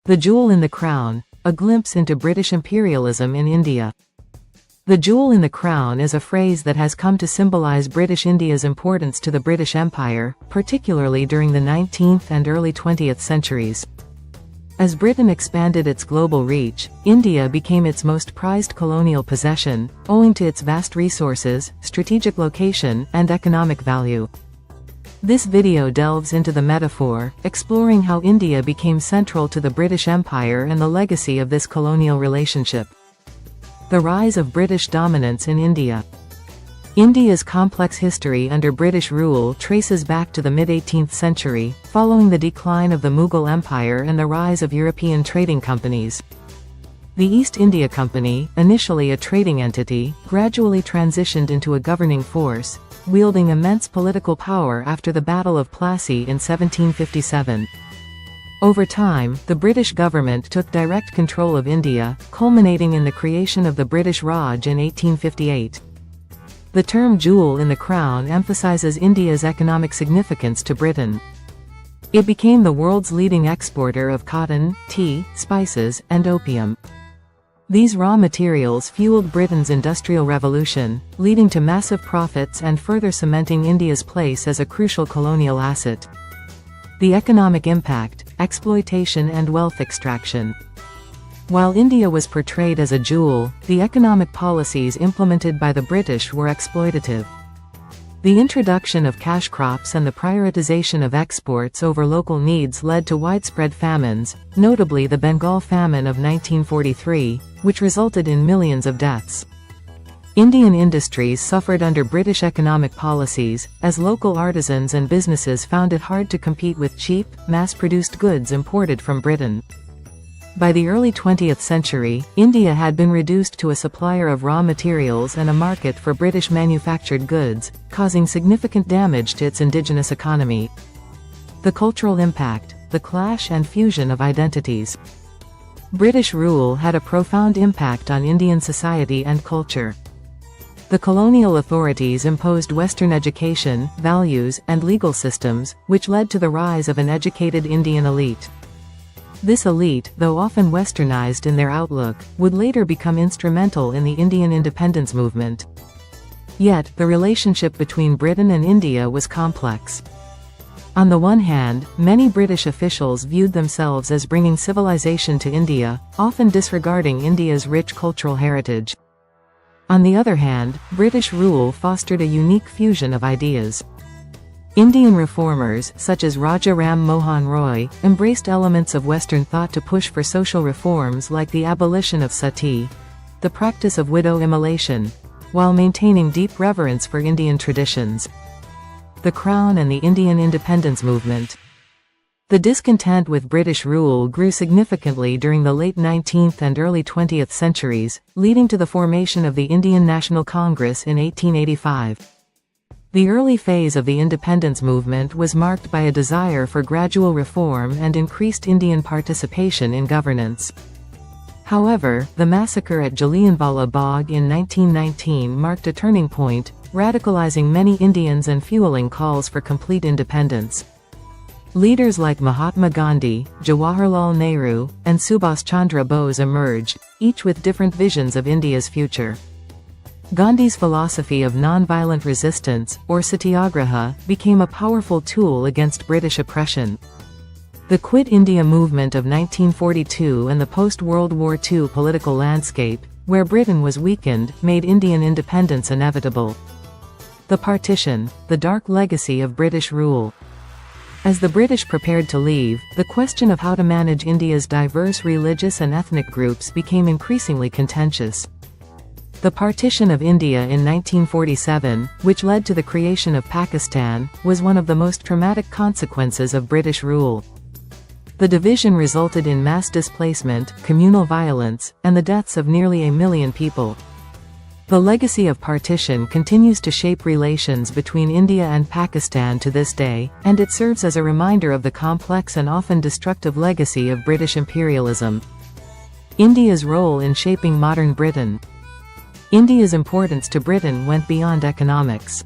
The Jewel in the Crown, a glimpse into British imperialism in India. The jewel in the crown is a phrase that has come to symbolize British India's importance to the British Empire, particularly during the 19th and early 20th centuries. As Britain expanded its global reach, India became its most prized colonial possession, owing to its vast resources, strategic location, and economic value. This video delves into the metaphor, exploring how India became central to the British Empire and the legacy of this colonial relationship. The rise of British dominance in India. India's complex history under British rule traces back to the mid-18th century, following the decline of the Mughal Empire and the rise of European trading companies. The East India Company, initially a trading entity, gradually transitioned into a governing force, wielding immense political power after the Battle of Plassey in 1757. Over time, the British government took direct control of India, culminating in the creation of the British Raj in 1858. The term jewel in the crown emphasizes India's economic significance to Britain. It became the world's leading exporter of cotton, tea, spices, and opium. These raw materials fueled Britain's Industrial Revolution, leading to massive profits and further cementing India's place as a crucial colonial asset. The economic impact, exploitation and wealth extraction. While India was portrayed as a jewel, the economic policies implemented by the British were exploitative. The introduction of cash crops and the prioritization of exports over local needs led to widespread famines, notably the Bengal famine of 1943, which resulted in millions of deaths. Indian industries suffered under British economic policies, as local artisans and businesses found it hard to compete with cheap, mass-produced goods imported from Britain. By the early 20th century, India had been reduced to a supplier of raw materials and a market for British manufactured goods, causing significant damage to its indigenous economy. The cultural impact, the clash and fusion of identities. British rule had a profound impact on Indian society and culture. The colonial authorities imposed Western education, values, and legal systems, which led to the rise of an educated Indian elite. This elite, though often westernized in their outlook, would later become instrumental in the Indian independence movement. Yet, the relationship between Britain and India was complex. On the one hand, many British officials viewed themselves as bringing civilization to India, often disregarding India's rich cultural heritage. On the other hand, British rule fostered a unique fusion of ideas. Indian reformers, such as Raja Ram Mohan Roy, embraced elements of Western thought to push for social reforms like the abolition of sati, the practice of widow immolation, while maintaining deep reverence for Indian traditions. The Crown and the Indian independence movement. The discontent with British rule grew significantly during the late 19th and early 20th centuries, leading to the formation of the Indian National Congress in 1885. The early phase of the independence movement was marked by a desire for gradual reform and increased Indian participation in governance. However, the massacre at Jallianwala Bagh in 1919 marked a turning point, radicalizing many Indians and fueling calls for complete independence. Leaders like Mahatma Gandhi, Jawaharlal Nehru, and Subhas Chandra Bose emerged, each with different visions of India's future. Gandhi's philosophy of non-violent resistance, or satyagraha, became a powerful tool against British oppression. The Quit India movement of 1942 and the post-World War II political landscape, where Britain was weakened, made Indian independence inevitable. The Partition, the dark legacy of British rule. As the British prepared to leave, the question of how to manage India's diverse religious and ethnic groups became increasingly contentious. The partition of India in 1947, which led to the creation of Pakistan, was one of the most traumatic consequences of British rule. The division resulted in mass displacement, communal violence, and the deaths of nearly 1 million people. The legacy of partition continues to shape relations between India and Pakistan to this day, and it serves as a reminder of the complex and often destructive legacy of British imperialism. India's role in shaping modern Britain. India's importance to Britain went beyond economics.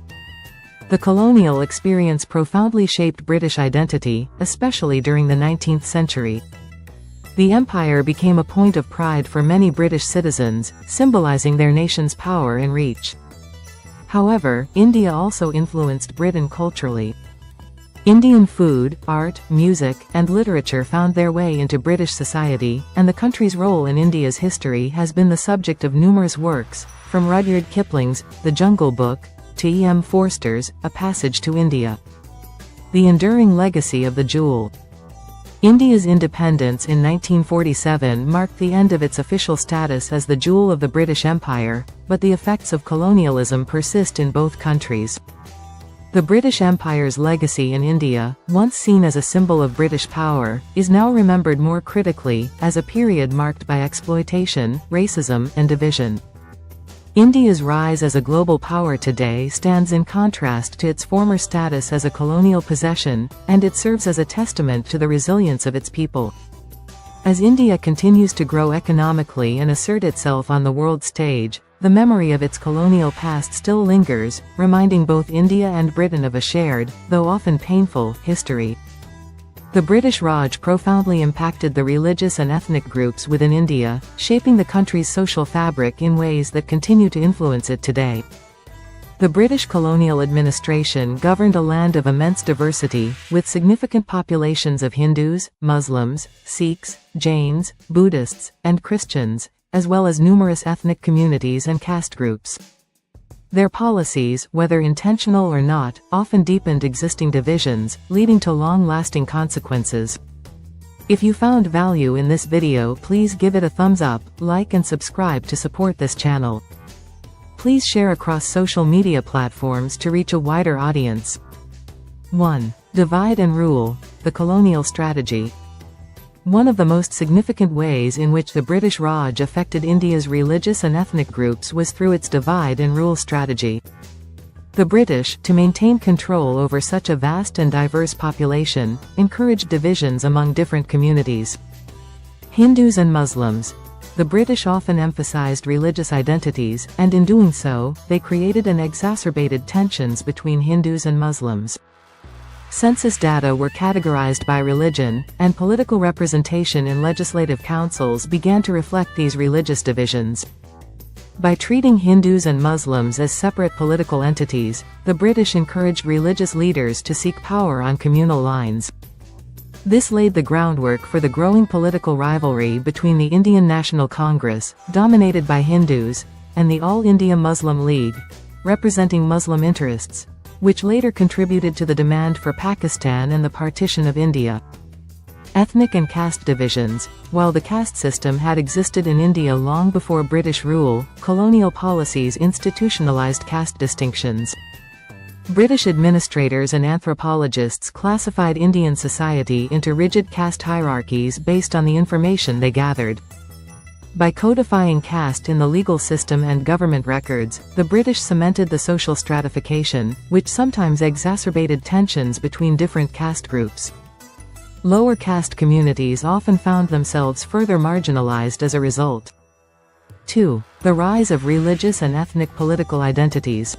The colonial experience profoundly shaped British identity, especially during the 19th century. The empire became a point of pride for many British citizens, symbolizing their nation's power and reach. However, India also influenced Britain culturally. Indian food, art, music, and literature found their way into British society, and the country's role in India's history has been the subject of numerous works, from Rudyard Kipling's The Jungle Book, to E.M. Forster's A Passage to India. The enduring legacy of the jewel. India's independence in 1947 marked the end of its official status as the jewel of the British Empire, but the effects of colonialism persist in both countries. The British Empire's legacy in India, once seen as a symbol of British power, is now remembered more critically, as a period marked by exploitation, racism, and division. India's rise as a global power today stands in contrast to its former status as a colonial possession, and it serves as a testament to the resilience of its people. As India continues to grow economically and assert itself on the world stage, the memory of its colonial past still lingers, reminding both India and Britain of a shared, though often painful, history. The British Raj profoundly impacted the religious and ethnic groups within India, shaping the country's social fabric in ways that continue to influence it today. The British colonial administration governed a land of immense diversity, with significant populations of Hindus, Muslims, Sikhs, Jains, Buddhists, and Christians, as well as numerous ethnic communities and caste groups. Their policies, whether intentional or not, often deepened existing divisions, leading to long-lasting consequences. If you found value in this video, please give it a thumbs up, like and subscribe to support this channel. Please share across social media platforms to reach a wider audience. 1. Divide and rule, the colonial strategy. One of the most significant ways in which the British Raj affected India's religious and ethnic groups was through its divide and rule strategy. The British, to maintain control over such a vast and diverse population, encouraged divisions among different communities. Hindus and Muslims. The British often emphasized religious identities, and in doing so, they created and exacerbated tensions between Hindus and Muslims. Census data were categorized by religion, and political representation in legislative councils began to reflect these religious divisions. By treating Hindus and Muslims as separate political entities, the British encouraged religious leaders to seek power on communal lines. This laid the groundwork for the growing political rivalry between the Indian National Congress, dominated by Hindus, and the All India Muslim League, representing Muslim interests, which later contributed to the demand for Pakistan and the partition of India. Ethnic and caste divisions. While the caste system had existed in India long before British rule, colonial policies institutionalized caste distinctions. British administrators and anthropologists classified Indian society into rigid caste hierarchies based on the information they gathered. By codifying caste in the legal system and government records, the British cemented the social stratification, which sometimes exacerbated tensions between different caste groups. Lower caste communities often found themselves further marginalized as a result. 2. The rise of religious and ethnic political identities.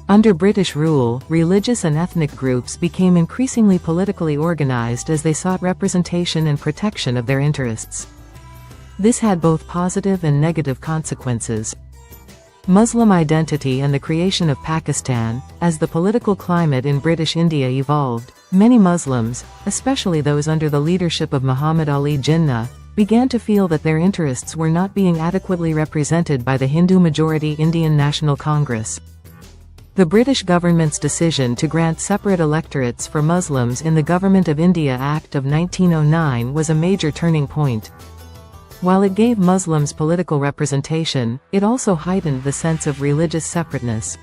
Under British rule, religious and ethnic groups became increasingly politically organized as they sought representation and protection of their interests. This had both positive and negative consequences. Muslim identity and the creation of Pakistan. As the political climate in British India evolved, many Muslims, especially those under the leadership of Muhammad Ali Jinnah, began to feel that their interests were not being adequately represented by the Hindu-majority Indian National Congress. The British government's decision to grant separate electorates for Muslims in the Government of India Act of 1909 was a major turning point. While it gave Muslims political representation, it also heightened the sense of religious separateness.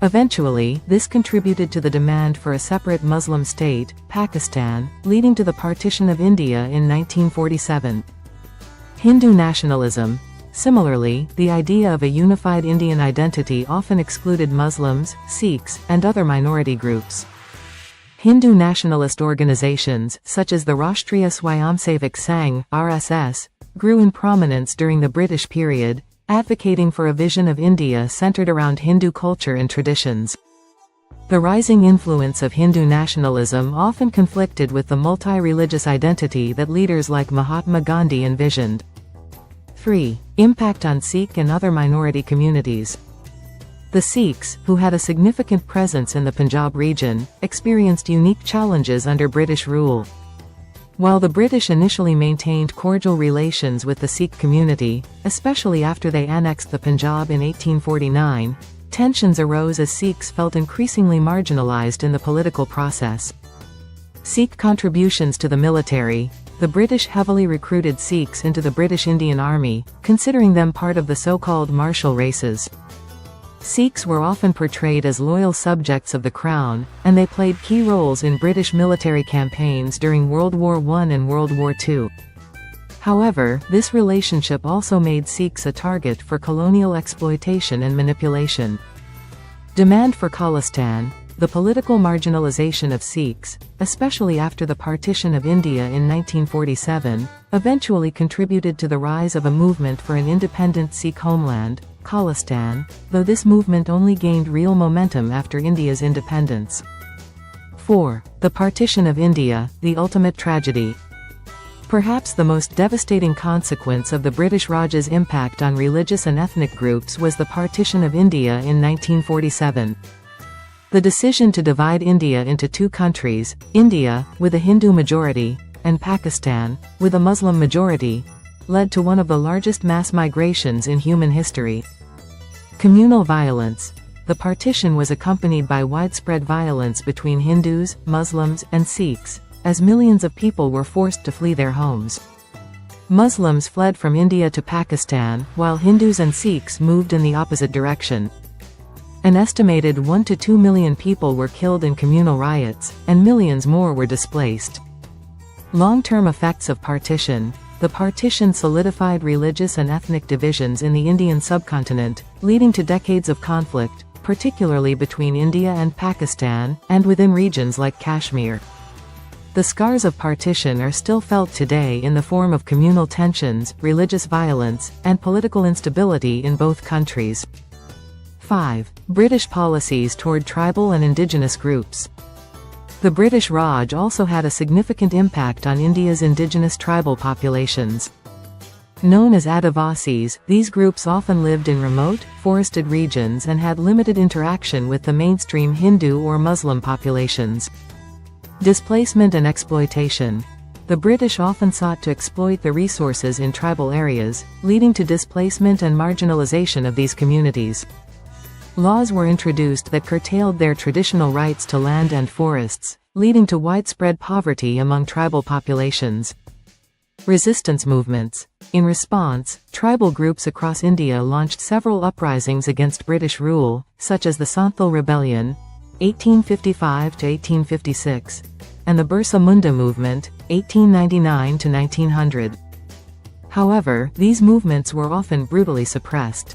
Eventually, this contributed to the demand for a separate Muslim state, Pakistan, leading to the partition of India in 1947. Hindu nationalism. Similarly, the idea of a unified Indian identity often excluded Muslims, Sikhs, and other minority groups. Hindu nationalist organizations, such as the Rashtriya Swayamsevak Sangh (RSS), grew in prominence during the British period, advocating for a vision of India centered around Hindu culture and traditions. The rising influence of Hindu nationalism often conflicted with the multi-religious identity that leaders like Mahatma Gandhi envisioned. 3. Impact on Sikh and other minority communities. The Sikhs, who had a significant presence in the Punjab region, experienced unique challenges under British rule. While the British initially maintained cordial relations with the Sikh community, especially after they annexed the Punjab in 1849, tensions arose as Sikhs felt increasingly marginalized in the political process. Sikh contributions to the military. The British heavily recruited Sikhs into the British Indian Army, considering them part of the so-called martial races. Sikhs were often portrayed as loyal subjects of the Crown, and they played key roles in British military campaigns during World War I and World War II. However, this relationship also made Sikhs a target for colonial exploitation and manipulation. Demand for Khalistan. The political marginalization of Sikhs, especially after the partition of India in 1947, eventually contributed to the rise of a movement for an independent Sikh homeland, Khalistan, though this movement only gained real momentum after India's independence. 4. The Partition of India, the ultimate tragedy. Perhaps the most devastating consequence of the British Raj's impact on religious and ethnic groups was the Partition of India in 1947. The decision to divide India into two countries, India, with a Hindu majority, and Pakistan, with a Muslim majority, led to one of the largest mass migrations in human history. Communal violence. The partition was accompanied by widespread violence between Hindus, Muslims, and Sikhs, as millions of people were forced to flee their homes. Muslims fled from India to Pakistan, while Hindus and Sikhs moved in the opposite direction. An estimated 1 to 2 million people were killed in communal riots, and millions more were displaced. Long-term effects of partition. The partition solidified religious and ethnic divisions in the Indian subcontinent, leading to decades of conflict, particularly between India and Pakistan, and within regions like Kashmir. The scars of partition are still felt today in the form of communal tensions, religious violence, and political instability in both countries. 5. British policies toward tribal and indigenous groups. The British Raj also had a significant impact on India's indigenous tribal populations. Known as Adivasis, these groups often lived in remote, forested regions and had limited interaction with the mainstream Hindu or Muslim populations. Displacement and exploitation. The British often sought to exploit the resources in tribal areas, leading to displacement and marginalization of these communities. Laws were introduced that curtailed their traditional rights to land and forests, leading to widespread poverty among tribal populations. Resistance movements. In response, tribal groups across India launched several uprisings against British rule, such as the Santhal Rebellion, 1855 to 1856, and the Birsa Munda movement, 1899 to 1900. However, these movements were often brutally suppressed.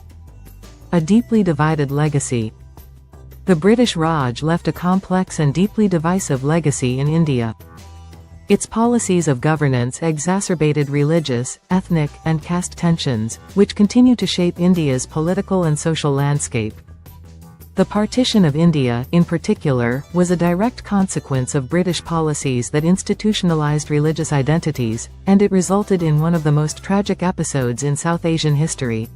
A deeply divided legacy. The British Raj left a complex and deeply divisive legacy in India. Its policies of governance exacerbated religious, ethnic, and caste tensions, which continue to shape India's political and social landscape. The partition of India, in particular, was a direct consequence of British policies that institutionalized religious identities, and it resulted in one of the most tragic episodes in South Asian history.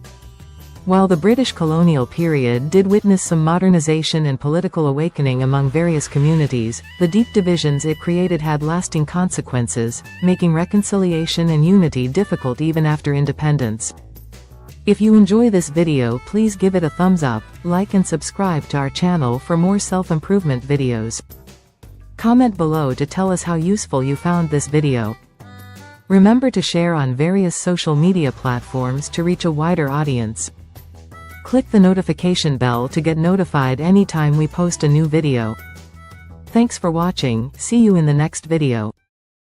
While the British colonial period did witness some modernization and political awakening among various communities, the deep divisions it created had lasting consequences, making reconciliation and unity difficult even after independence. If you enjoy this video, please give it a thumbs up, like and subscribe to our channel for more self-improvement videos. Comment below to tell us how useful you found this video. Remember to share on various social media platforms to reach a wider audience. Click the notification bell to get notified anytime we post a new video. Thanks for watching, see you in the next video.